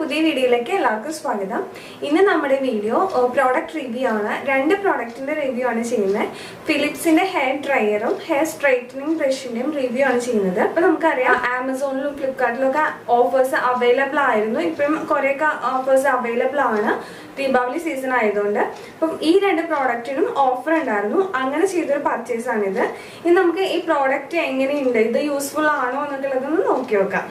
പുതിയ വീഡിയോയിലേക്ക് എല്ലാവർക്കും സ്വാഗതം. ഇന്ന് നമ്മുടെ വീഡിയോ പ്രോഡക്റ്റ് റിവ്യൂ ആണ്. രണ്ട് പ്രോഡക്റ്റിന്റെ റിവ്യൂ ആണ് ചെയ്യുന്നത്. ഫിലിപ്സിന്റെ ഹെയർ ഡ്രയറും ഹെയർ സ്ട്രൈറ്റനിങ് ബ്രഷിന്റെയും റിവ്യൂ ആണ് ചെയ്യുന്നത്. അപ്പൊ നമുക്കറിയാം ആമസോണിലും ഫ്ലിപ്കാർട്ടിലും ഒക്കെ ഓഫേഴ്സ് അവൈലബിൾ ആയിരുന്നു. ഇപ്പം കുറേയൊക്കെ ഓഫേഴ്സ് അവൈലബിൾ ആണ് ദീപാവലി സീസൺ ആയതുകൊണ്ട്. അപ്പം ഈ രണ്ട് പ്രോഡക്റ്റിനും ഓഫർ ഉണ്ടായിരുന്നു. അങ്ങനെ ചെയ്തൊരു പർച്ചേസ് ആണിത്. ഇനി നമുക്ക് ഈ പ്രോഡക്റ്റ് എങ്ങനെയുണ്ട്, ഇത് യൂസ്ഫുൾ ആണോ എന്നൊക്കെയുള്ളതൊന്ന് നോക്കി നോക്കാം.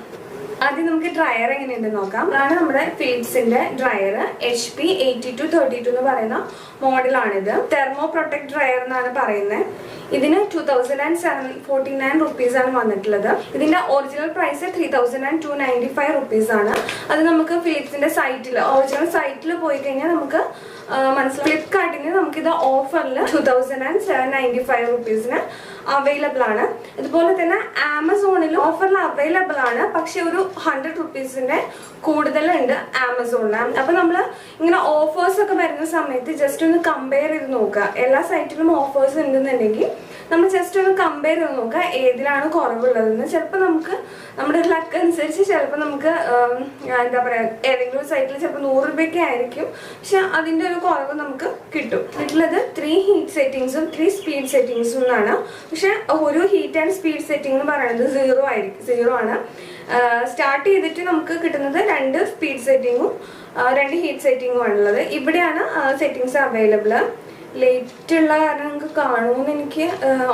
ആദ്യം നമുക്ക് ഡ്രയർ എങ്ങനെയുണ്ട് നോക്കാം. അതാണ് നമ്മുടെ ഫിലിപ്സിന്റെ ഡ്രയർ. HP 8232 എന്ന് പറയുന്ന മോഡലാണിത്. തെർമോ പ്രൊട്ടക്ട് ഡ്രയർ എന്നാണ് പറയുന്നത്. ഇതിന് 2749 റുപ്പീസ് ആണ് വന്നിട്ടുള്ളത്. ഇതിന്റെ ഒറിജിനൽ പ്രൈസ് 3295 റുപ്പീസ് ആണ്. അത് നമുക്ക് ഫിലിപ്സിന്റെ സൈറ്റിൽ, ഒറിജിനൽ സൈറ്റിൽ പോയി കഴിഞ്ഞാൽ നമുക്ക് മനസ്സിലാവും. ഫ്ലിപ്കാർട്ടിന് നമുക്കിത് ഓഫറിൽ 2795 റുപ്പീസിന് അവൈലബിൾ ആണ്. അതുപോലെ തന്നെ ആമസോണിലും ഓഫറിൽ അവൈലബിൾ ആണ്. പക്ഷെ ഒരു 100 റുപ്പീസിന്റെ കൂടുതലുണ്ട് ആമസോണിന്. അപ്പൊ നമ്മള് ഇങ്ങനെ ഓഫേഴ്സ് ഒക്കെ വരുന്ന സമയത്ത് ജസ്റ്റ് ഒന്ന് കമ്പയർ ചെയ്ത് നോക്കുക. എല്ലാ സൈറ്റിലും ഓഫേഴ്സ് ഉണ്ടെന്നുണ്ടെങ്കിൽ നമ്മൾ ജസ്റ്റ് ഒന്ന് കമ്പയർ ചെയ്ത് നോക്കുക ഏതിലാണ് കുറവുള്ളതെന്ന്. ചിലപ്പോൾ നമുക്ക് നമ്മുടെ ലക്ക് അനുസരിച്ച് ചിലപ്പോൾ നമുക്ക് എന്താ പറയാ, ഏതെങ്കിലും ഒരു സൈറ്റിൽ ചിലപ്പോൾ 100 രൂപയ്ക്ക് ആയിരിക്കും, പക്ഷെ അതിന്റെ ഒരു കുറവ് നമുക്ക് കിട്ടും. ഇതിലുള്ളത് 3 ഹീറ്റ് സെറ്റിംഗ്സും 3 സ്പീഡ് സെറ്റിംഗ്സും എന്നാണ്. പക്ഷെ ഒരു ഹീറ്റ് ആൻഡ് സ്പീഡ് സെറ്റിംഗ് എന്ന് പറയുന്നത് 0 ആണ്. സ്റ്റാർട്ട് ചെയ്തിട്ട് നമുക്ക് കിട്ടുന്നത് 2 സ്പീഡ് സെറ്റിംഗും 2 ഹീറ്റ് സെറ്റിംഗും ആണുള്ളത്. ഇവിടെയാണ് സെറ്റിംഗ്സ് അവൈലബിൾ. ലേറ്റ് ഉള്ള കാരണം നിങ്ങൾക്ക് കാണുമെന്ന് എനിക്ക്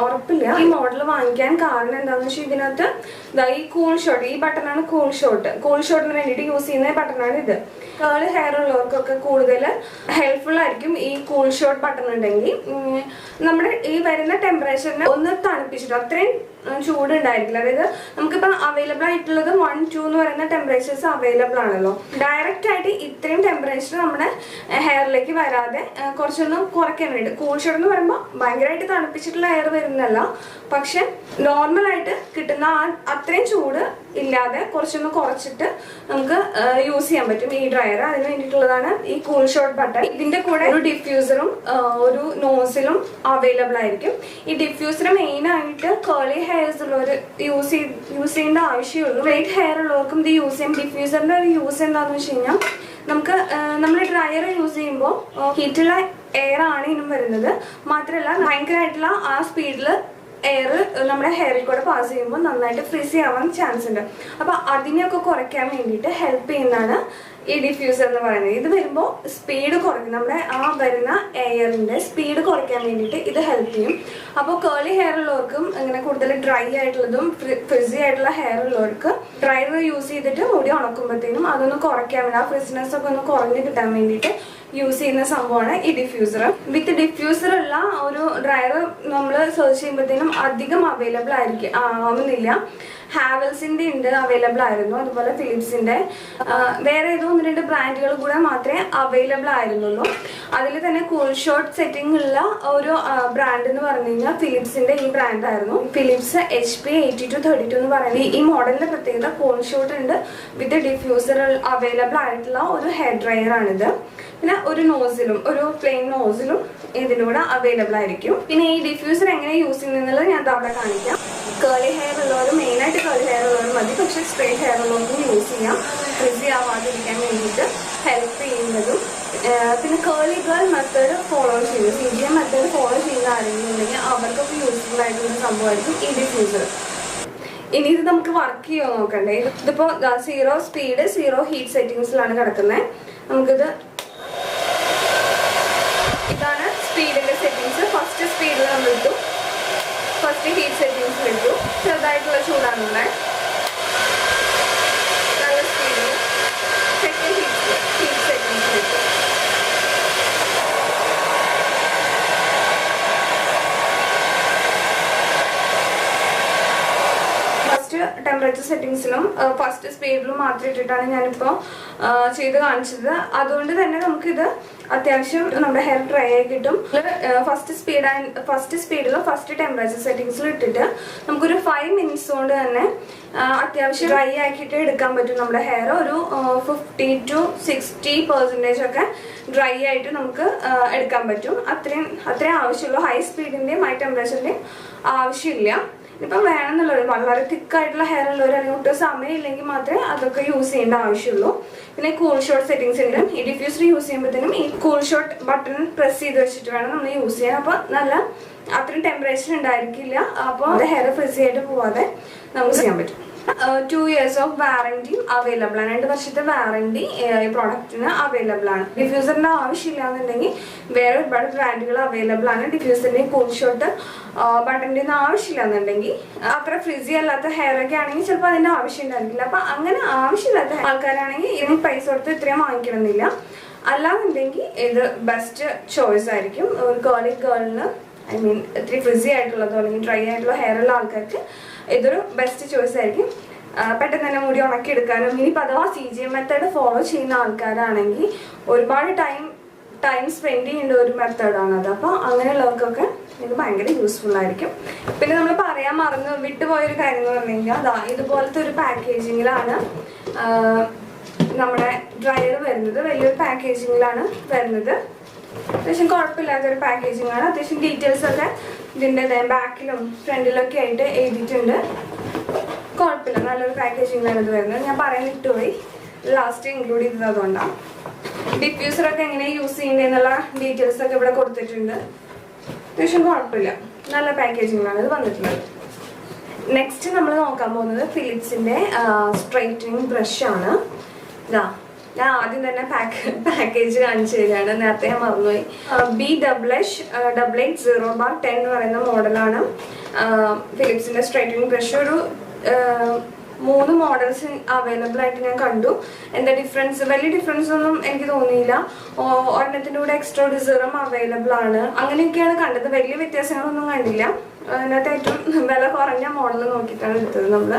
ഉറപ്പില്ല. ഈ മോഡൽ വാങ്ങിക്കാൻ കാരണം എന്താണെന്ന് വെച്ചാൽ ഇതിനകത്ത് ഈ കൂൾ ഷോട്ട്, ഈ ബട്ടണാണ് കൂൾ ഷോട്ടിന് വേണ്ടിയിട്ട് യൂസ് ചെയ്യുന്ന ബട്ടണാണ് ഇത്. കേൾ ഹെയർ ഉള്ളവർക്കൊക്കെ കൂടുതൽ ഹെൽപ്ഫുൾ ആയിരിക്കും ഈ കൂൾ ഷോട്ട് ബട്ടൺ ഉണ്ടെങ്കിൽ. നമ്മുടെ ഈ വരുന്ന ടെമ്പറേച്ചറിനെ ഒന്ന് തണുപ്പിച്ചിട്ട്, അത്രയും ചൂടുണ്ടായിരിക്കില്ല. അതായത് നമുക്കിപ്പോൾ അവൈലബിൾ ആയിട്ടുള്ളത് 1, 2 എന്ന് പറയുന്ന ടെമ്പറേച്ചേഴ്സ് അവൈലബിൾ ആണല്ലോ. ഡയറക്റ്റ് ആയിട്ട് ഇത്രയും ടെമ്പറേച്ചർ നമ്മുടെ ഹെയറിലേക്ക് വരാതെ കുറച്ചൊന്ന് കുറയ്ക്കാൻ വേണ്ടി, കൂൾ ഷോട്ട് എന്ന് പറയുമ്പോൾ ഭയങ്കരമായിട്ട് തണുപ്പിച്ചിട്ടുള്ള ഹെയർ വരുന്നല്ല, പക്ഷെ നോർമലായിട്ട് കിട്ടുന്ന അത്രയും ചൂട് ഇല്ലാതെ കുറച്ചൊന്ന് കുറച്ചിട്ട് നമുക്ക് യൂസ് ചെയ്യാൻ പറ്റും ഈ ഡ്രയർ. അതിന് വേണ്ടിയിട്ടുള്ളതാണ് ഈ കൂൾ ഷോട്ട് ബട്ടൺ. ഇതിന്റെ കൂടെ ഒരു ഡിഫ്യൂസറും ഒരു നോസിലും അവൈലബിൾ ആയിരിക്കും. ഈ ഡിഫ്യൂസർ മെയിൻ ആയിട്ട് കേളി ഹെയർസ് ഉള്ളവർ യൂസ് ചെയ്യേണ്ട ആവശ്യമുള്ളൂ. സ്ട്രെയിറ്റ് ഹെയർ ഉള്ളവർക്കും ഇത് യൂസ് ചെയ്യാം. ഡിഫ്യൂസറിന്റെ ഒരു യൂസ് എന്താണെന്ന് വെച്ച് കഴിഞ്ഞാൽ, നമുക്ക് നമ്മൾ ഡ്രയർ യൂസ് ചെയ്യുമ്പോൾ ഹീറ്റുള്ള എയർ ആണ് ഇതിനും വരുന്നത്. മാത്രമല്ല ഭയങ്കരമായിട്ടുള്ള ആ സ്പീഡിൽ എയർ നമ്മുടെ ഹെയറിൽ കൂടെ പാസ് ചെയ്യുമ്പോൾ നന്നായിട്ട് ഫ്രീസി ആവാൻ ചാൻസ് ഉണ്ട്. അപ്പോൾ അതിനെയൊക്കെ കുറയ്ക്കാൻ വേണ്ടിയിട്ട് ഹെൽപ്പ് ചെയ്യുന്നതാണ് ഈ ഡിഫ്യൂസർ എന്ന് പറയുന്നത്. ഇത് വരുമ്പോൾ സ്പീഡ് കുറയ്ക്കും, നമ്മുടെ ആ വരുന്ന എയറിന്റെ സ്പീഡ് കുറയ്ക്കാൻ വേണ്ടിയിട്ട് ഇത് ഹെൽപ്പ് ചെയ്യും. അപ്പോൾ കേളി ഹെയർ ഉള്ളവർക്കും ഇങ്ങനെ കൂടുതൽ ഡ്രൈ ആയിട്ടുള്ളതും ഫ്രിസി ആയിട്ടുള്ള ഹെയർ ഉള്ളവർക്ക് ഡ്രയർ യൂസ് ചെയ്തിട്ട് മുടി ഉണക്കുമ്പോഴത്തേനും അതൊന്ന് കുറയ്ക്കാൻ വേണ്ടി, ആ ഫ്രിസിനെസ് ഒക്കെ ഒന്ന് കുറഞ്ഞ് കിട്ടാൻ വേണ്ടിയിട്ട് യൂസ് ചെയ്യുന്ന സംഭവമാണ് ഈ ഡിഫ്യൂസർ. വിത്ത് ഡിഫ്യൂസർ ഉള്ള ഒരു ഡ്രയർ നമ്മൾ സെർച്ച് ചെയ്യുമ്പോഴത്തേനും അധികം അവൈലബിൾ ആവുന്നില്ല. ഹാവൽസിന്റെ ഉണ്ട്, അവൈലബിൾ ആയിരുന്നു. അതുപോലെ ഫിലിപ്സിന്റെ, വേറെ ഏതോ 1-2 ബ്രാൻഡുകൾ കൂടെ മാത്രമേ അവൈലബിൾ ആയിരുന്നുള്ളൂ. അതിൽ തന്നെ കൂൾ ഷോട്ട് സെറ്റിംഗ് ഉള്ള ഒരു ബ്രാൻഡ് എന്ന് പറഞ്ഞു കഴിഞ്ഞാൽ ഫിലിപ്സിന്റെ ഈ ബ്രാൻഡ് ആയിരുന്നു. ഫിലിപ്സ് HP 8232 എന്ന് പറയുന്നത് ഈ മോഡലിന്റെ പ്രത്യേകത കൂൾ ഷോട്ട് ഉണ്ട് വിത്ത് ഡിഫ്യൂസർ അവൈലബിൾ ആയിട്ടുള്ള ഒരു ഹെയർ ഡ്രയർ ആണിത്. പിന്നെ ഒരു നോസിലും, ഒരു പ്ലെയിൻ നോസിലും ഇതിൻ്റെ കൂടെ അവൈലബിൾ ആയിരിക്കും. പിന്നെ ഈ ഡിഫ്യൂസർ എങ്ങനെ യൂസ് ചെയ്യുന്നത് ഞാൻ അവിടെ കാണിക്കാം. കേളി ഹെയർ ഉള്ളവരും, മെയിനായിട്ട് കേളി ഹെയർ ഉള്ളവരും മതി, പക്ഷെ സ്ട്രെയിറ്റ് ഹെയർ ഉള്ളവർക്കും യൂസ് ചെയ്യാം. ഫ്രിസി ആവാതിരിക്കാൻ വേണ്ടിയിട്ട് ഹെൽപ്പ് ചെയ്യുന്നതും. പിന്നെ കേളി ഗേൾ മെത്തേഡ് ഫോളോ ചെയ്യുന്നത്, CGM മെത്തേഡ് ഫോളോ ചെയ്യുന്ന ആരെങ്കിലും ഉണ്ടെങ്കിൽ അവർക്കൊക്കെ യൂസ്ഫുൾ ആയിട്ടുള്ള സംഭവമായിരിക്കും ഈ ഡിഫ്യൂസർ. ഇനി ഇത് നമുക്ക് വർക്ക് ചെയ്യാൻ നോക്കണ്ടേ. ഇതിപ്പോൾ 0 സ്പീഡ് 0 ഹീറ്റ് സെറ്റിംഗ്സിലാണ് കിടക്കുന്നത്. നമുക്കിത്, ഇതാണ് സ്പീഡിന്റെ സെറ്റിംഗ്സ്. ഫസ്റ്റ് സ്പീഡിൽ നമ്മൾ ഇട്ടു, ഫസ്റ്റ് ഹീറ്റ് സെറ്റിംഗ്സിൽ ഇട്ടു. ചെറുതായിട്ടുള്ള ചൂടാണുള്ളത്. നല്ല സ്പീഡിൽ സെക്കൻഡ് ഹീറ്റ് സെറ്റിംഗ്സിൽ ഇട്ടു. ടെമ്പറേച്ചർ സെറ്റിംഗ്സിലും ഫസ്റ്റ് സ്പീഡിലും മാത്രം ഇട്ടിട്ടാണ് ഞാനിപ്പോൾ ചെയ്ത് കാണിച്ചത്. അതുകൊണ്ട് തന്നെ നമുക്കിത് അത്യാവശ്യം നമ്മുടെ ഹെയർ ഡ്രൈ ആയി കിട്ടും. ഫസ്റ്റ് സ്പീഡിലും ഫസ്റ്റ് ടെമ്പറേച്ചർ സെറ്റിംഗ്സിലും ഇട്ടിട്ട് നമുക്കൊരു 5 മിനിറ്റ്സ് കൊണ്ട് തന്നെ അത്യാവശ്യം ഡ്രൈ ആക്കിയിട്ട് എടുക്കാൻ പറ്റും. നമ്മുടെ ഹെയർ ഒരു 50 to 60% ഒക്കെ ഡ്രൈ ആയിട്ട് നമുക്ക് എടുക്കാൻ പറ്റും. അത്രയും ആവശ്യമുള്ളൂ. ഹൈ സ്പീഡിന്റെയും ഹൈ ടെമ്പറേച്ചറിന്റെയും ആവശ്യമില്ല. ഇപ്പം വേണമെന്നുള്ളവർ വളരെ തിക്കായിട്ടുള്ള ഹെയർ ഉള്ളവർ അല്ലെങ്കിൽ ഒട്ടും സമയമില്ലെങ്കിൽ മാത്രമേ അതൊക്കെ യൂസ് ചെയ്യേണ്ട ആവശ്യമുള്ളൂ. പിന്നെ കൂൾ ഷോട്ട് സെറ്റിംഗ്സ് ഉണ്ട്. ഈ ഡിഫ്യൂസർ യൂസ് ചെയ്യുമ്പോഴത്തേനും ഈ കൂൾ ഷോട്ട് ബട്ടൺ പ്രസ് ചെയ്ത് വെച്ചിട്ട് വേണം നമ്മൾ യൂസ് ചെയ്യാൻ. അപ്പോൾ നല്ല അത്രയും ടെമ്പറേച്ചർ ഉണ്ടായിരിക്കില്ല. അപ്പോൾ അത് ഹെയർ ഫ്രിസി ആയിട്ട് പോവാതെ നമുക്ക് ചെയ്യാൻ പറ്റും. 2 years ഓഫ് വാറന്റിയും അവൈലബിൾ ആണ്. 2 വർഷത്തെ വാറന്റി ഈ പ്രോഡക്റ്റിന് അവൈലബിൾ ആണ്. ഡിഫ്യൂസറിന്റെ ആവശ്യമില്ല എന്നുണ്ടെങ്കിൽ വേറെ ഒരുപാട് ബ്രാൻഡുകൾ അവൈലബിൾ ആണ്. ഡിഫ്യൂസറിന്റെ കൂൾ ഷോട്ട് ബട്ടൻ്റെ ഒന്നും ആവശ്യമില്ല എന്നുണ്ടെങ്കിൽ, അത്ര ഫ്രിസി അല്ലാത്ത ഹെയർ ഒക്കെ ആണെങ്കിൽ ചിലപ്പോൾ അതിന്റെ ആവശ്യം ഉണ്ടായിരിക്കില്ല. അപ്പൊ അങ്ങനെ ആവശ്യമില്ലാത്ത ആൾക്കാരാണെങ്കിൽ ഇതിന് പൈസ കൊടുത്ത് ഇത്രയും വാങ്ങിക്കണമെന്നില്ല. അല്ലാന്നുണ്ടെങ്കിൽ ഇത് ബെസ്റ്റ് ചോയ്സ് ആയിരിക്കും. ഒരു ഗേളിന് ഐ മീൻ ഇത്തിരി ഫ്രിസി ആയിട്ടുള്ളതോ അല്ലെങ്കിൽ ഡ്രൈ ആയിട്ടുള്ള ഹെയർ ഉള്ള ആൾക്കാർക്ക് ഇതൊരു ബെസ്റ്റ് ചോയ്സ് ആയിരിക്കും. പെട്ടെന്ന് തന്നെ മുടി ഉണക്കിയെടുക്കാനും ഇനിയിപ്പോൾ അഥവാ CGM മെത്തേഡ് ഫോളോ ചെയ്യുന്ന ആൾക്കാരാണെങ്കിൽ ഒരുപാട് ടൈം സ്പെൻഡ് ചെയ്യേണ്ട ഒരു മെത്തേഡാണത്. അപ്പോൾ അങ്ങനെയുള്ളവർക്കൊക്കെ ഇത് ഭയങ്കര യൂസ്ഫുൾ ആയിരിക്കും. പിന്നെ നമ്മൾ പറയാൻ വിട്ടുപോയൊരു കാര്യം എന്ന് പറഞ്ഞു കഴിഞ്ഞാൽ ഇതുപോലത്തെ ഒരു പാക്കേജിങ്ങിലാണ് നമ്മുടെ ഡ്രയർ വരുന്നത്. വലിയൊരു പാക്കേജിങ്ങിലാണ് വരുന്നത്. അത്യാവശ്യം കുഴപ്പമില്ലാത്തൊരു പാക്കേജിംഗ് ആണ്. അത്യാവശ്യം ഡീറ്റെയിൽസ് ഒക്കെ ഇതിൻ്റെ ബാക്കിലും ഫ്രണ്ടിലൊക്കെ ആയിട്ട് എഴുതിയിട്ടുണ്ട്. കുഴപ്പമില്ല, നല്ലൊരു പാക്കേജിംഗാണ് ഇത് വരുന്നത്. ഞാൻ പറയാൻ വിട്ടുപോയി, ലാസ്റ്റ് ഇൻക്ലൂഡ് ചെയ്തത് അതുകൊണ്ടാണ്. ഡിഫ്യൂസറൊക്കെ എങ്ങനെ യൂസ് ചെയ്യേണ്ടതെന്നുള്ള ഡീറ്റെയിൽസ് ഒക്കെ ഇവിടെ കൊടുത്തിട്ടുണ്ട്. അത്യാവശ്യം കുഴപ്പമില്ല, നല്ല പാക്കേജിംഗാണ് ഇത് വന്നിട്ടുള്ളത്. നെക്സ്റ്റ് നമ്മൾ നോക്കാൻ പോകുന്നത് ഫിലിപ്സിൻ്റെ സ്ട്രൈറ്റനിങ് ബ്രഷാണ്. ഞാൻ ആദ്യം തന്നെ പാക്കേജ് കാണിച്ചു തരികയാണ്. നേരത്തെ ഞാൻ മറന്നുപോയി. B8808/10 എന്ന് പറയുന്ന മോഡലാണ് ഫിലിപ്സിന്റെ സ്ട്രൈറ്റനിങ് ബ്രഷ്. ഒരു 3 മോഡൽസ് അവൈലബിൾ ആയിട്ട് ഞാൻ കണ്ടു. എന്താ ഡിഫറൻസ്? വലിയ ഡിഫറൻസ് ഒന്നും എനിക്ക് തോന്നിയില്ല. ഒരെണ്ണത്തിൻ്റെ കൂടെ എക്സ്ട്രാ ഒരു സിറം അവൈലബിൾ ആണ്. അങ്ങനെയൊക്കെയാണ് കണ്ടത്. വലിയ വ്യത്യാസങ്ങളൊന്നും കണ്ടില്ല. അതിനകത്ത് ഏറ്റവും വില കുറഞ്ഞ മോഡൽ നോക്കിയിട്ടാണ് എടുത്തത്. നമ്മൾ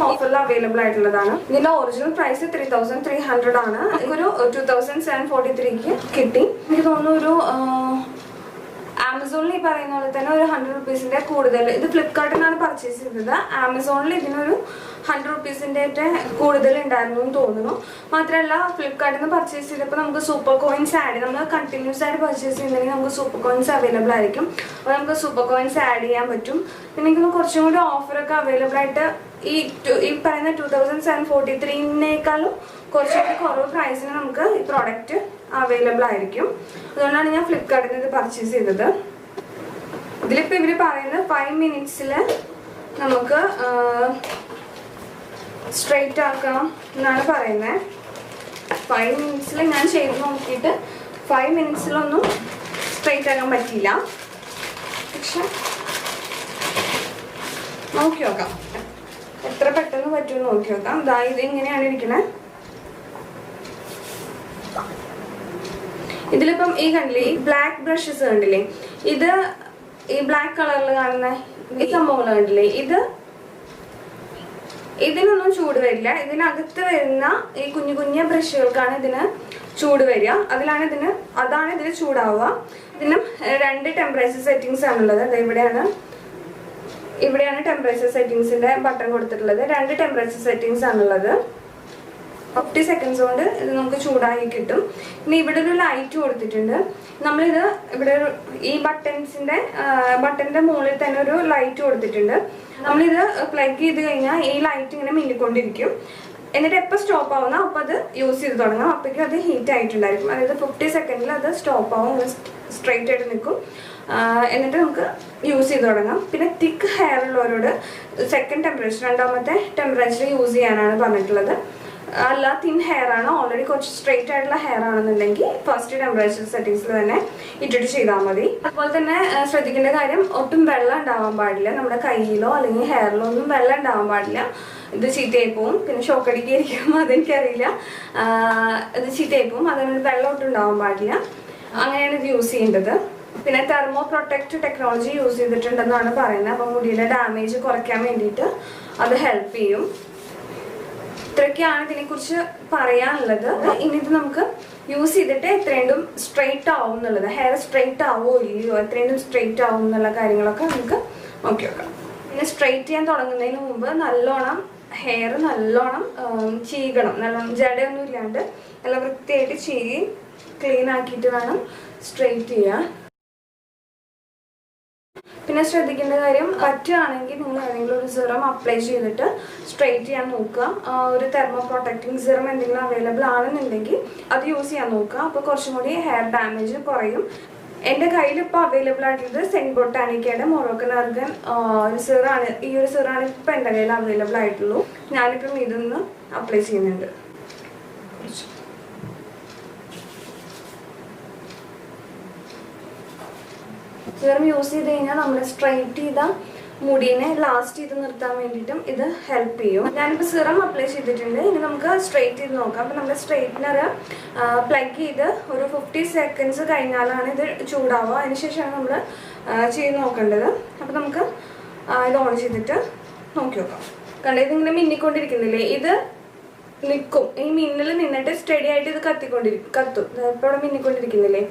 ഓഫറിൽ അവൈലബിൾ ആയിട്ടുള്ളതാണ്. ഇതിന്റെ ഒറിജിനൽ പ്രൈസ് 3300 ആണ്. ഒരു 2743 കിട്ടി. എനിക്ക് തോന്നുന്നു ഒരു ആമസോണിൽ ഈ പറയുന്ന പോലെ തന്നെ ഒരു 100 റുപ്പീസിന്റെ കൂടുതൽ. ഇത് ഫ്ലിപ്കാർട്ടിൽ നിന്നാണ് പർച്ചേസ് ചെയ്തത്. ആമസോണിൽ ഇതിനൊരു 100 റുപ്പീസിന്റെ കൂടുതൽ ഉണ്ടായിരുന്നു എന്ന് തോന്നുന്നു. മാത്രമല്ല ഫ്ലിപ്കാർട്ടിൽ നിന്ന് പർച്ചേസ് ചെയ്തപ്പോൾ നമുക്ക് സൂപ്പർ കോയിൻസ് നമ്മൾ കണ്ടിന്യൂസ് ആയിട്ട് പർച്ചേസ് ചെയ്യുന്നുണ്ടെങ്കിൽ നമുക്ക് സൂപ്പർ കോയിൻസ് അവൈലബിൾ ആയിരിക്കും. അപ്പോൾ നമുക്ക് സൂപ്പർ കോയിൻസ് ആഡ് ചെയ്യാൻ പറ്റും. പിന്നെ എനിക്ക് കുറച്ചും കൂടി ഓഫറൊക്കെ അവൈലബിൾ ആയിട്ട് ഈ പറയുന്ന 2743-നേക്കാളും കുറച്ചുകൂടി കുറവ് പ്രൈസിന് നമുക്ക് ഈ പ്രോഡക്റ്റ് അവൈലബിൾ ആയിരിക്കും. അതുകൊണ്ടാണ് ഞാൻ ഫ്ലിപ്കാർട്ടിൽ നിന്ന് ഇത് പർച്ചേസ് ചെയ്തത്. ഇതിലിപ്പോൾ ഇവർ പറയുന്നത് 5 മിനിറ്റ്സിൽ നമുക്ക് സ്ട്രെയിറ്റ് ആക്കണം എന്നാണ് പറയുന്നത്. 5 മിനിറ്റ്സിൽ ഞാൻ ചെയ്ത് നോക്കിയിട്ട് 5 മിനിറ്റ്സിലൊന്നും സ്ട്രെയിറ്റ് ആക്കാൻ പറ്റിയില്ല. പക്ഷെ നോക്കി നോക്കാം എത്ര പെട്ടെന്ന് പറ്റുമെന്ന് നോക്കി നോക്കാം. ഇത് ഇങ്ങനെയാണ് ഇരിക്കണേ. ഇതിലിപ്പം ഈ കണ്ടില്ലേ, ഈ ബ്ലാക്ക് ബ്രഷസ് കണ്ടില്ലേ, ഇത് ഈ ബ്ലാക്ക് കളറിൽ കാണുന്ന ഈ സംഭവങ്ങൾ കണ്ടില്ലേ, ഇതിനൊന്നും ചൂട് വരില്ല. ഇതിനകത്ത് വരുന്ന ഈ കുഞ്ഞു കുഞ്ഞ ബ്രഷുകൾക്കാണ് ഇതിന് ചൂട് വരിക. അതാണ് ഇതിന് ചൂടാവുക. ഇതിന് 2 ടെമ്പറേച്ചർ സെറ്റിങ്സ് ആണുള്ളത്. ഇവിടെയാണ് ടെമ്പറേച്ചർ സെറ്റിങ്സിന്റെ ബട്ടൺ കൊടുത്തിട്ടുള്ളത്. 2 ടെമ്പറേച്ചർ സെറ്റിങ്സ് ആണുള്ളത്. 50 സെക്കൻഡ്സ് കൊണ്ട് ഇത് നമുക്ക് ചൂടാക്കി കിട്ടും. ഇനി ഇവിടെ ഒരു ലൈറ്റ് കൊടുത്തിട്ടുണ്ട്. നമ്മളിത് ഇവിടെ ഈ ബട്ടന്റെ മുകളിൽ തന്നെ ഒരു ലൈറ്റ് കൊടുത്തിട്ടുണ്ട്. നമ്മളിത് പ്ലഗ് ചെയ്ത് കഴിഞ്ഞാൽ ഈ ലൈറ്റ് ഇങ്ങനെ മിന്നിക്കൊണ്ടിരിക്കും. എന്നിട്ട് എപ്പോൾ സ്റ്റോപ്പ് ആവുന്ന അപ്പോൾ അത് യൂസ് ചെയ്ത് തുടങ്ങാം. അപ്പോഴേക്കും അത് ഹീറ്റ് ആയിട്ടുണ്ടായിരിക്കും. അതായത് 50 സെക്കൻഡിൽ അത് സ്റ്റോപ്പ് ആവും, സ്ട്രെയിറ്റ് ആയിട്ട് നിൽക്കും. എന്നിട്ട് നമുക്ക് യൂസ് ചെയ്ത് തുടങ്ങാം. പിന്നെ തിക്ക് ഹെയർ ഉള്ളവരോട് രണ്ടാമത്തെ ടെമ്പറേച്ചർ യൂസ് ചെയ്യാനാണ് പറഞ്ഞിട്ടുള്ളത്. അല്ല തിൻ ഹെയർ ആണ്, ഓൾറെഡി കുറച്ച് സ്ട്രെയിറ്റ് ആയിട്ടുള്ള ഹെയർ ആണെന്നുണ്ടെങ്കിൽ ഫസ്റ്റ് ടെമ്പറേച്ചർ സെറ്റിങ്സിൽ തന്നെ ഇട്ടിട്ട് ചെയ്താൽ മതി. അതുപോലെ തന്നെ ശ്രദ്ധിക്കേണ്ട കാര്യം, ഒട്ടും വെള്ളം ഉണ്ടാവാൻ പാടില്ല. നമ്മുടെ കയ്യിലോ അല്ലെങ്കിൽ ഹെയറിലോ ഒന്നും വെള്ളം ഉണ്ടാവാൻ പാടില്ല. ഇത് ചീത്തയായി പോവും. പിന്നെ ഷോക്കടിക്കായിരിക്കും, അതെനിക്കറിയില്ല. ഇത് ചീത്തയായി പോവും. അതുകൊണ്ട് വെള്ളം ഒട്ടും ഉണ്ടാവാൻ പാടില്ല. അങ്ങനെയാണ് ഇത് യൂസ് ചെയ്യേണ്ടത്. പിന്നെ തെർമോ പ്രൊട്ടക്റ്റ് ടെക്നോളജി യൂസ് ചെയ്തിട്ടുണ്ടെന്നാണ് പറയുന്നത്. അപ്പോൾ മുടിയുടെ ഡാമേജ് കുറയ്ക്കാൻ വേണ്ടിയിട്ട് അത് ഹെൽപ്പ് ചെയ്യും. ഇത്രയൊക്കെയാണ് ഇതിനെക്കുറിച്ച് പറയാനുള്ളത്. ഇനി ഇത് നമുക്ക് യൂസ് ചെയ്തിട്ട് എത്രയും സ്ട്രെയിറ്റ് ആവും എന്നുള്ളത്, ഹെയർ സ്ട്രെയിറ്റ് ആവോ ഇല്ലയോ, എത്രയും സ്ട്രെയിറ്റ് ആവും എന്നുള്ള കാര്യങ്ങളൊക്കെ നമുക്ക് നോക്കി നോക്കാം. പിന്നെ സ്ട്രെയിറ്റ് ചെയ്യാൻ തുടങ്ങുന്നതിന് മുമ്പ് ഹെയർ നല്ലോണം ചീകണം. നല്ലോണം ജടയൊന്നും ഇല്ലാണ്ട് നല്ല വൃത്തിയായിട്ട് ചീകി ക്ലീൻ ആക്കിയിട്ട് വേണം സ്ട്രെയിറ്റ് ചെയ്യാൻ. പിന്നെ ശ്രദ്ധിക്കേണ്ട കാര്യം, പറ്റുകയാണെങ്കിൽ നിങ്ങൾ ഏതെങ്കിലും ഒരു സിറം അപ്ലൈ ചെയ്തിട്ട് സ്ട്രെയിറ്റ് ചെയ്യാൻ നോക്കുക. ഒരു തെർമോ പ്രൊട്ടക്റ്റിംഗ് സിറം എന്തെങ്കിലും അവൈലബിൾ ആണെന്നുണ്ടെങ്കിൽ അത് യൂസ് ചെയ്യാൻ നോക്കുക. അപ്പോൾ കുറച്ചും കൂടി ഹെയർ ഡാമേജ് കുറയും. എൻ്റെ കയ്യിൽ ഇപ്പോൾ അവൈലബിൾ ആയിട്ടുള്ളത് സെൻറ്റ് ബൊട്ടാനിക്കയുടെ മൊറോക്കൻ ആർഗൻ ഒരു സിറാണ്. ഈ ഒരു സിറാണ് ഇപ്പോൾ എൻ്റെ കയ്യിൽ അവൈലബിൾ ആയിട്ടുള്ളൂ. ഞാനിപ്പം ഇതൊന്ന് അപ്ലൈ ചെയ്യുന്നുണ്ട്. സിറം യൂസ് ചെയ്ത് കഴിഞ്ഞാൽ നമ്മൾ സ്ട്രെയിറ്റ് ചെയ്ത മുടീനെ ലാസ്റ്റ് ചെയ്ത് നിർത്താൻ വേണ്ടിയിട്ടും ഇത് ഹെൽപ്പ് ചെയ്യും. ഞാനിപ്പോൾ സിറം അപ്ലൈ ചെയ്തിട്ടുണ്ട്. ഇനി നമുക്ക് സ്ട്രെയിറ്റ് ചെയ്ത് നോക്കാം. അപ്പോൾ നമ്മുടെ സ്ട്രെയിറ്റ്നർ പ്ലഗ് ചെയ്ത് ഒരു 50 സെക്കൻഡ്സ് കഴിഞ്ഞാലാണ് ഇത് ചൂടാവുക. അതിനുശേഷമാണ് നമ്മൾ ചെയ്ത് നോക്കേണ്ടത്. അപ്പോൾ നമുക്ക് ഇത് ഓൺ ചെയ്തിട്ട് നോക്കി നോക്കാം. കണ്ടത് ഇതിങ്ങനെ മിന്നിക്കൊണ്ടിരിക്കുന്നില്ലേ? ഇത് നിൽക്കും. ഈ മിന്നൽ നിന്നിട്ട് സ്റ്റഡി ആയിട്ട് ഇത് കത്തും. ഇപ്പോൾ ഇവിടെ മിന്നിക്കൊണ്ടിരിക്കുന്നില്ലേ?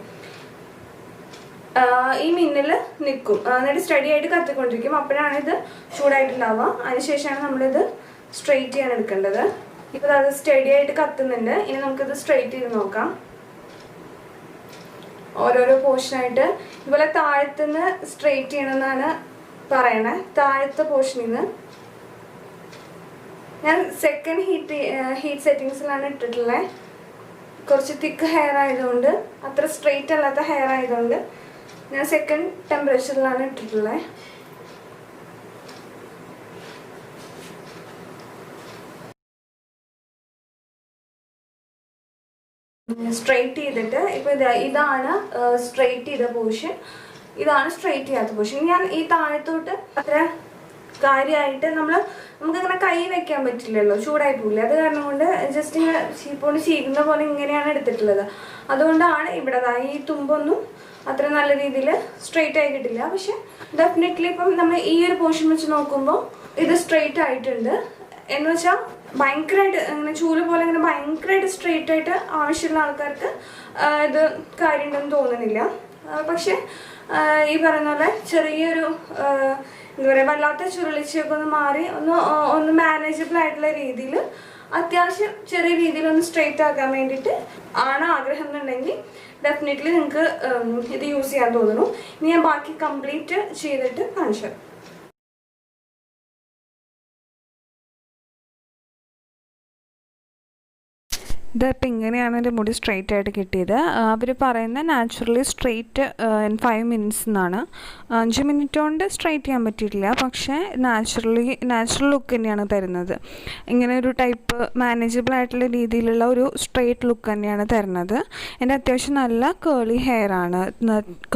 ഈ മിന്നൽ നിൽക്കും, എന്നിട്ട് സ്റ്റഡി ആയിട്ട് കത്തിക്കൊണ്ടിരിക്കും. അപ്പോഴാണ് ഇത് ചൂടായിട്ടുണ്ടാവുക. അതിനുശേഷമാണ് നമ്മളിത് സ്ട്രെയിറ്റ് ചെയ്യാൻ എടുക്കേണ്ടത്. ഇപ്പോൾ അത് സ്റ്റഡി ആയിട്ട് കത്തുന്നുണ്ട്. ഇനി നമുക്കിത് സ്ട്രെയിറ്റ് ചെയ്ത് നോക്കാം. ഓരോരോ പോർഷനായിട്ട് ഇതുപോലെ താഴത്തുനിന്ന് സ്ട്രെയിറ്റ് ചെയ്യണമെന്നാണ് പറയണേ. താഴത്തെ പോർഷനിൽ നിന്ന് ഞാൻ സെക്കൻഡ് ഹീറ്റ് സെറ്റിങ്സിലാണ് ഇട്ടിട്ടുള്ളത്. കുറച്ച് തിക്ക് ഹെയർ ആയതുകൊണ്ട്, അത്ര സ്ട്രെയിറ്റ് അല്ലാത്ത ഹെയർ ആയതുകൊണ്ട് ഞാൻ സെക്കൻഡ് ടെമ്പറേച്ചറിലാണ് ഇട്ടിട്ടുള്ളത്. സ്ട്രെയിറ്റ് ചെയ്തിട്ട് ഇപ്പോൾ ഇതാണ് സ്ട്രെയിറ്റ് ചെയ്ത പോർഷൻ, ഇതാണ് സ്ട്രെയിറ്റ് ചെയ്യാത്ത പോർഷൻ. ഞാൻ ഈ താഴത്തോട്ട് അത്ര കാര്യമായിട്ട് നമുക്കങ്ങനെ കൈ വെക്കാൻ പറ്റില്ലല്ലോ, ചൂടായി പോകില്ല. അത് കാരണം കൊണ്ട് ജസ്റ്റ് ഇങ്ങനെ ചീപ്പോണ്ട് ചീകുന്ന പോലെ ഇങ്ങനെയാണ് എടുത്തിട്ടുള്ളത്. അതുകൊണ്ടാണ് ഇവിടെ ഈ തുമ്പൊന്നും അത്ര നല്ല രീതിയിൽ സ്ട്രെയിറ്റ് ആയി കിട്ടില്ല. പക്ഷെ ഡെഫിനറ്റ്ലി ഇപ്പം നമ്മൾ ഈ ഒരു പോർഷൻ വെച്ച് നോക്കുമ്പോൾ ഇത് സ്ട്രെയിറ്റ് ആയിട്ടുണ്ട്. എന്ന് വെച്ചാൽ ഭയങ്കരമായിട്ട് ഇങ്ങനെ ചൂല് പോലെ ഇങ്ങനെ ഭയങ്കരമായിട്ട് സ്ട്രെയിറ്റ് ആയിട്ട് ആവശ്യമുള്ള ആൾക്കാർക്ക് ഇത് കാര്യമുണ്ടെന്ന് തോന്നുന്നില്ല. പക്ഷെ ഈ പറയുന്ന പോലെ ചെറിയൊരു എന്താ പറയുക, വല്ലാത്ത ചുരുളിച്ചൊക്കെ ഒന്ന് മാറി ഒന്ന് മാനേജബിൾ ആയിട്ടുള്ള രീതിയിൽ അത്യാവശ്യം ചെറിയ രീതിയിൽ ഒന്ന് സ്ട്രെയിറ്റ് ആക്കാൻ വേണ്ടിയിട്ട് ആണ് ആഗ്രഹം എന്നുണ്ടെങ്കിൽ ഡെഫിനറ്റ്ലി നിങ്ങൾക്ക് ഇത് യൂസ് ചെയ്യാൻ തോന്നുന്നു. ഇനി ഞാൻ ബാക്കി കംപ്ലീറ്റ് ചെയ്തിട്ട് കാണിച്ചു. ഇതിപ്പോൾ ഇങ്ങനെയാണ് എൻ്റെ മുടി സ്ട്രെയിറ്റ് ആയിട്ട് കിട്ടിയത്. അവർ പറയുന്ന നാച്ചുറലി സ്ട്രെയിറ്റ് ഇൻ 5 minutes എന്നാണ്. 5 minute കൊണ്ട് സ്ട്രെയിറ്റ് ചെയ്യാൻ പറ്റിയിട്ടില്ല, പക്ഷേ നാച്ചുറൽ ലുക്ക് തന്നെയാണ് തരുന്നത്. ഇങ്ങനെ ഒരു ടൈപ്പ് മാനേജബിൾ ആയിട്ടുള്ള രീതിയിലുള്ള ഒരു സ്ട്രെയിറ്റ് ലുക്ക് തന്നെയാണ് തരുന്നത്. എൻ്റെ അത്യാവശ്യം നല്ല കേളി ഹെയർ ആണ്,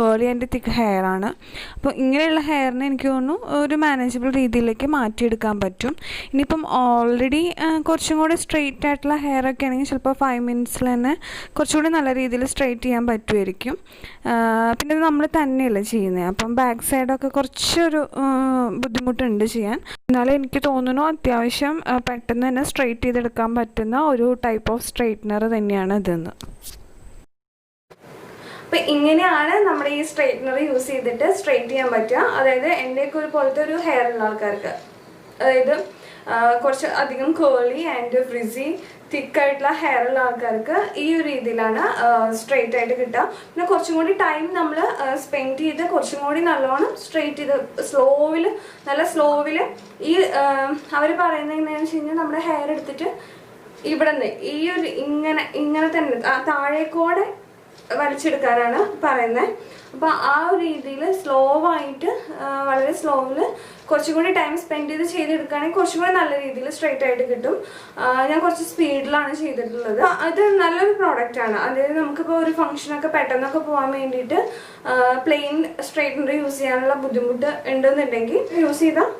കേളി ആൻഡ് തിക്ക് ഹെയർ ആണ്. അപ്പോൾ ഇങ്ങനെയുള്ള ഹെയറിനെ എനിക്ക് തോന്നുന്നു ഒരു മാനേജബിൾ രീതിയിലേക്ക് മാറ്റിയെടുക്കാൻ പറ്റും. ഇനിയിപ്പം ഓൾറെഡി കുറച്ചും കൂടി സ്ട്രെയിറ്റ് ആയിട്ടുള്ള ഹെയർ ഒക്കെ ആണെങ്കിൽ ചിലപ്പോൾ 5 minutes തന്നെ കുറച്ചുകൂടി നല്ല രീതിയിൽ സ്ട്രെയിറ്റ് ചെയ്യാൻ പറ്റുമായിരിക്കും. പിന്നെ ഇത് നമ്മൾ തന്നെയല്ല ചെയ്യുന്നത്, അപ്പം ബാക്ക് സൈഡൊക്കെ കുറച്ചൊരു ബുദ്ധിമുട്ടുണ്ട് ചെയ്യാൻ. എന്നാലും എനിക്ക് തോന്നുന്നു അത്യാവശ്യം പെട്ടെന്ന് തന്നെ സ്ട്രെയിറ്റ് ചെയ്തെടുക്കാൻ പറ്റുന്ന ഒരു ടൈപ്പ് ഓഫ് സ്ട്രെയിറ്റ്നർ തന്നെയാണ് ഇതെന്ന്. അപ്പം ഇങ്ങനെയാണ് നമ്മുടെ ഈ സ്ട്രെയിറ്റ്നർ യൂസ് ചെയ്തിട്ട് സ്ട്രെയിറ്റ് ചെയ്യാൻ പറ്റുക. അതായത് എൻ്റെയൊക്കെ ഒരു പോലത്തെ ഒരു ഹെയർ ഉള്ള ആൾക്കാർക്ക്, അതായത് കുറച്ച് അധികം കേളി ആൻഡ് ഫ്രിസി തിക്കായിട്ടുള്ള ഹെയർ ഉള്ള ആൾക്കാർക്ക് ഈ ഒരു രീതിയിലാണ് സ്ട്രെയിറ്റ് ആയിട്ട് കിട്ടുക. പിന്നെ കുറച്ചും കൂടി ടൈം നമ്മൾ സ്പെൻഡ് ചെയ്ത് കുറച്ചും കൂടി നല്ലോണം സ്ട്രെയിറ്റ് ചെയ്ത് നല്ല സ്ലോവിൽ ഈ അവർ പറയുന്നത് എന്താണെന്ന് വെച്ച് കഴിഞ്ഞാൽ നമ്മുടെ ഹെയർ എടുത്തിട്ട് ഇവിടെ നിന്ന് ഈ ഒരു ഇങ്ങനെ തന്നെ താഴേക്കോടെ വലിച്ചെടുക്കാനാണ് പറയുന്നത്. അപ്പോൾ ആ ഒരു രീതിയിൽ സ്ലോ ആയിട്ട് വളരെ സ്ലോവിൽ കുറച്ചും കൂടി ടൈം സ്പെൻഡ് ചെയ്തെടുക്കുകയാണെങ്കിൽ കുറച്ചും കൂടി നല്ല രീതിയിൽ സ്ട്രെയിറ്റ് ആയിട്ട് കിട്ടും. ഞാൻ കുറച്ച് സ്പീഡിലാണ് ചെയ്തിട്ടുള്ളത്. അത് നല്ലൊരു പ്രോഡക്റ്റാണ്. അതായത് നമുക്കിപ്പോൾ ഒരു ഫംഗ്ഷനൊക്കെ പെട്ടെന്നൊക്കെ പോകാൻ വേണ്ടിയിട്ട് പ്ലെയിൻ സ്ട്രെയിറ്റ്നർ യൂസ് ചെയ്യാനുള്ള ബുദ്ധിമുട്ട് ഉണ്ടെന്നുണ്ടെങ്കിൽ യൂസ് ചെയ്താൽ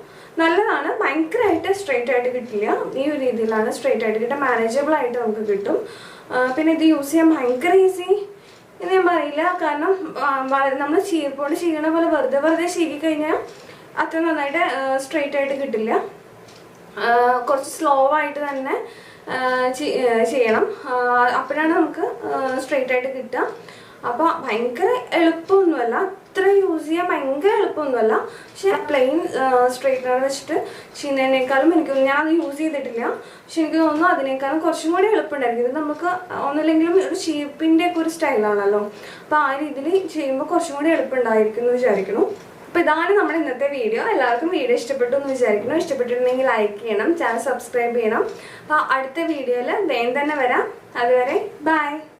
നല്ലതാണ്. ഭയങ്കരമായിട്ട് സ്ട്രെയിറ്റ് ആയിട്ട് കിട്ടില്ല, ഈ ഒരു രീതിയിലാണ് സ്ട്രെയിറ്റ് ആയിട്ട് കിട്ടുക. മാനേജബിൾ ആയിട്ട് നമുക്ക് കിട്ടും. പിന്നെ ഇത് യൂസ് ചെയ്യാൻ ഭയങ്കര ഈസി എന്ന് ഞാൻ പറയില്ല, കാരണം നമ്മൾ ചീർപ്പോണ്ട് ചെയ്യണ പോലെ വെറുതെ ചീകി കഴിഞ്ഞാൽ അത്ര നന്നായിട്ട് സ്ട്രെയിറ്റ് ആയിട്ട് കിട്ടില്ല. കുറച്ച് സ്ലോ ആയിട്ട് തന്നെ ചെയ്യണം, അപ്പോഴാണ് നമുക്ക് സ്ട്രെയിറ്റ് ആയിട്ട് കിട്ടുക. അപ്പോൾ ഭയങ്കര എളുപ്പമൊന്നുമല്ല, അത്ര യൂസ് ചെയ്യാൻ ഭയങ്കര എളുപ്പമൊന്നുമല്ല. പക്ഷെ പ്ലെയിൻ സ്ട്രെയിറ്റ്നർ വെച്ചിട്ട് ചെയ്യുന്നതിനേക്കാളും ഞാൻ അത് യൂസ് ചെയ്തിട്ടില്ല, പക്ഷെ എനിക്ക് തോന്നുന്നു അതിനേക്കാളും കുറച്ചും കൂടി എളുപ്പമുണ്ടായിരിക്കും. ഇത് നമുക്ക് ഒന്നുമില്ലെങ്കിലും ഒരു ഷേപ്പിൻ്റെ ഒക്കെ ഒരു സ്റ്റൈലാണല്ലോ, അപ്പോൾ ആ രീതിയിൽ ചെയ്യുമ്പോൾ കുറച്ചും കൂടി എളുപ്പമുണ്ടായിരിക്കും എന്ന് വിചാരിക്കുന്നു. അപ്പോൾ ഇതാണ് നമ്മുടെ ഇന്നത്തെ വീഡിയോ. എല്ലാവർക്കും വീഡിയോ ഇഷ്ടപ്പെട്ടു എന്ന് വിചാരിക്കുന്നു. ഇഷ്ടപ്പെട്ടിട്ടുണ്ടെങ്കിൽ ലൈക്ക് ചെയ്യണം, ചാനൽ സബ്സ്ക്രൈബ് ചെയ്യണം. അപ്പോൾ അടുത്ത വീഡിയോയിൽ വേഗം തന്നെ വരാം. അതുവരെ ബൈ.